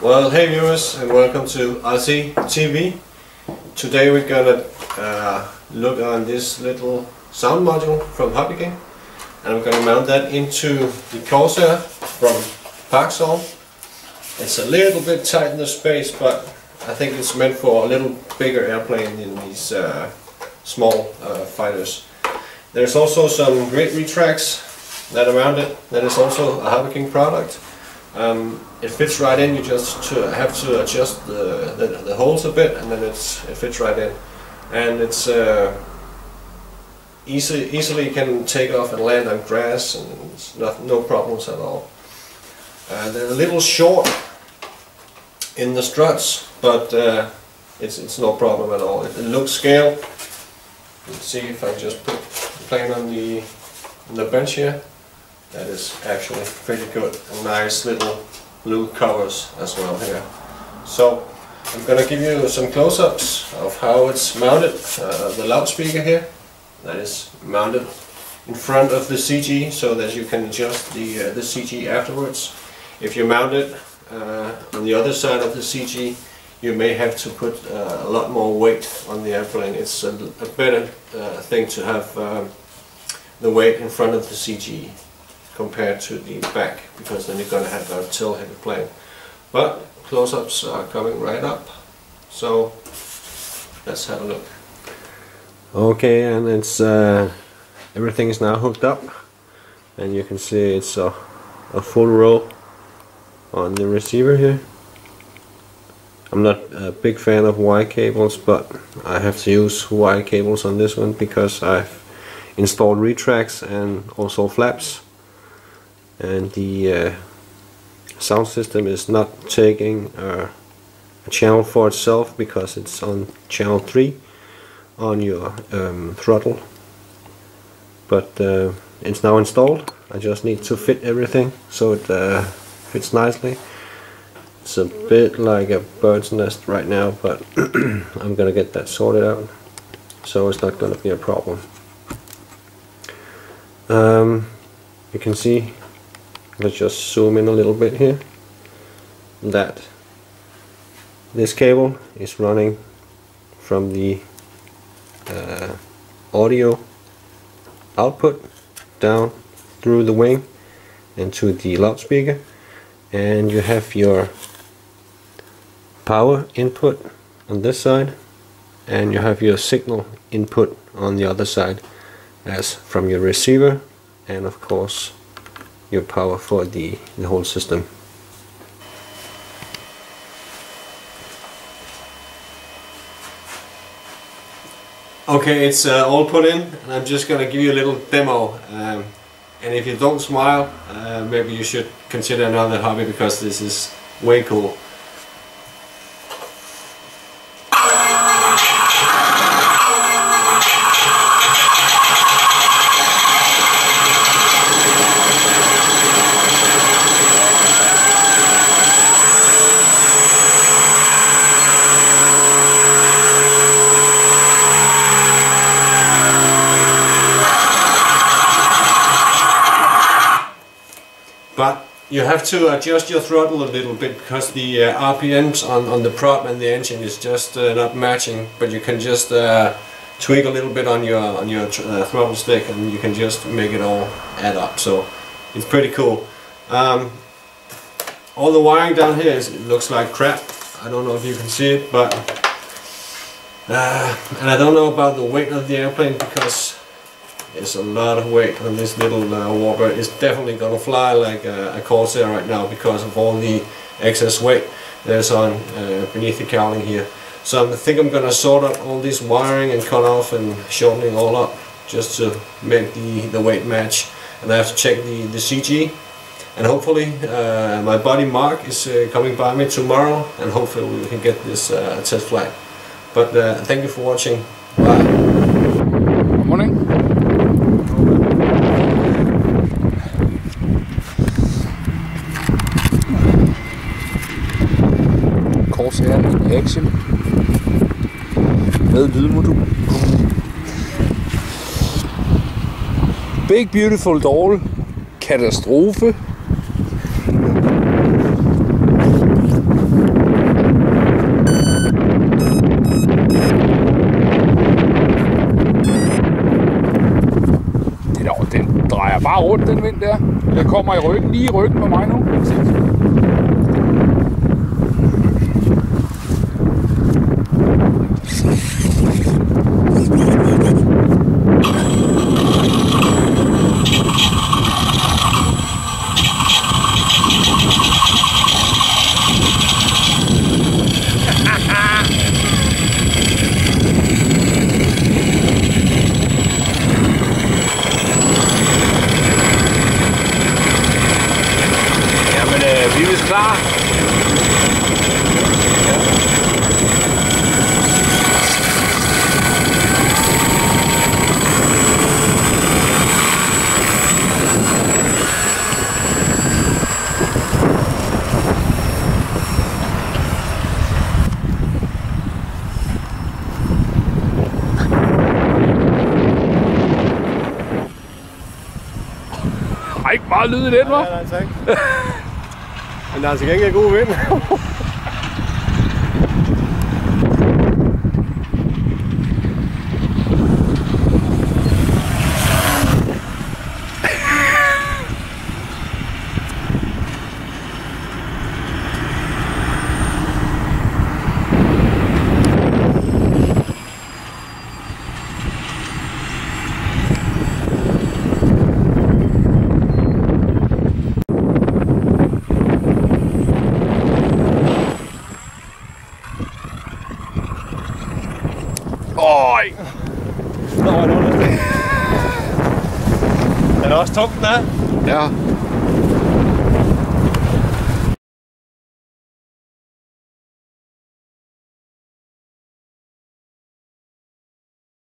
Well, hey viewers, and welcome to RC TV. Today we're gonna look on this little sound module from Hobbygame, and we're gonna mount that into the Corsair from Parkzone. It's a little bit tight in the space, but I think it's meant for a little bigger airplane in these small fighters. There's also some great retracts that are mounted. That is also a Hobbygame product. It fits right in. You just have to adjust the holes a bit, and then it fits right in. And it's easily can take off and land on grass, and it's no problems at all. They're a little short in the struts, but it's no problem at all. It looks scale. Let's see if I just put the plane on the bench here. That is actually pretty good. And nice little blue covers as well here. So I'm gonna give you some close-ups of how it's mounted. The loudspeaker here, that is mounted in front of the CG so that you can adjust the CG afterwards. If you mount it on the other side of the CG, you may have to put a lot more weight on the airplane. It's a better thing to have the weight in front of the CG compared to the back, because then you're going to have a tail-headed plane. But close-ups are coming right up, so let's have a look. Okay, and it's everything is now hooked up, and you can see it's a full row on the receiver here. I'm not a big fan of wire cables, but I have to use wire cables on this one because I've installed retracts and also flaps, and the sound system is not taking a channel for itself because it's on channel 3 on your throttle, but it's now installed. I just need to fit everything so it fits nicely. It's a bit like a bird's nest right now, but I'm gonna get that sorted out, so it's not gonna be a problem. You can see, let's just zoom in a little bit here, that this cable is running from the audio output down through the wing into the loudspeaker, and you have your power input on this side, and you have your signal input on the other side as from your receiver, and of course your power for the whole system. Okay, it's all put in, and I'm just gonna give you a little demo, and if you don't smile, maybe you should consider another hobby, because this is way cool. But you have to adjust your throttle a little bit, because the RPMs on the prop and the engine is just not matching. But you can just tweak a little bit on your throttle stick, and you can just make it all add up. So it's pretty cool. All the wiring down here it looks like crap. I don't know if you can see it, but and I don't know about the weight of the airplane, because it's a lot of weight on this little warbird. It's definitely gonna fly like a Corsair right now because of all the excess weight there's on beneath the cowling here. So I think I'm gonna sort out all this wiring and cut off and shortening all up just to make the weight match. And I have to check the CG, and hopefully my buddy Mark is coming by me tomorrow, and hopefully we can get this test flight. But thank you for watching. Bye. Good morning. Corsair in action med lydmodul. Big Beautiful Doll, katastrofe. drejer bare rundt den vind der. Den kommer i ryggen, lige i ryggen på mig nu. Vi er vist klar. Ikke meget lyd i den, hva'? Nej, tak. Men der er til gengæld god vind. Øj! Nå, det var det. Er det også tomt, den er? Ja.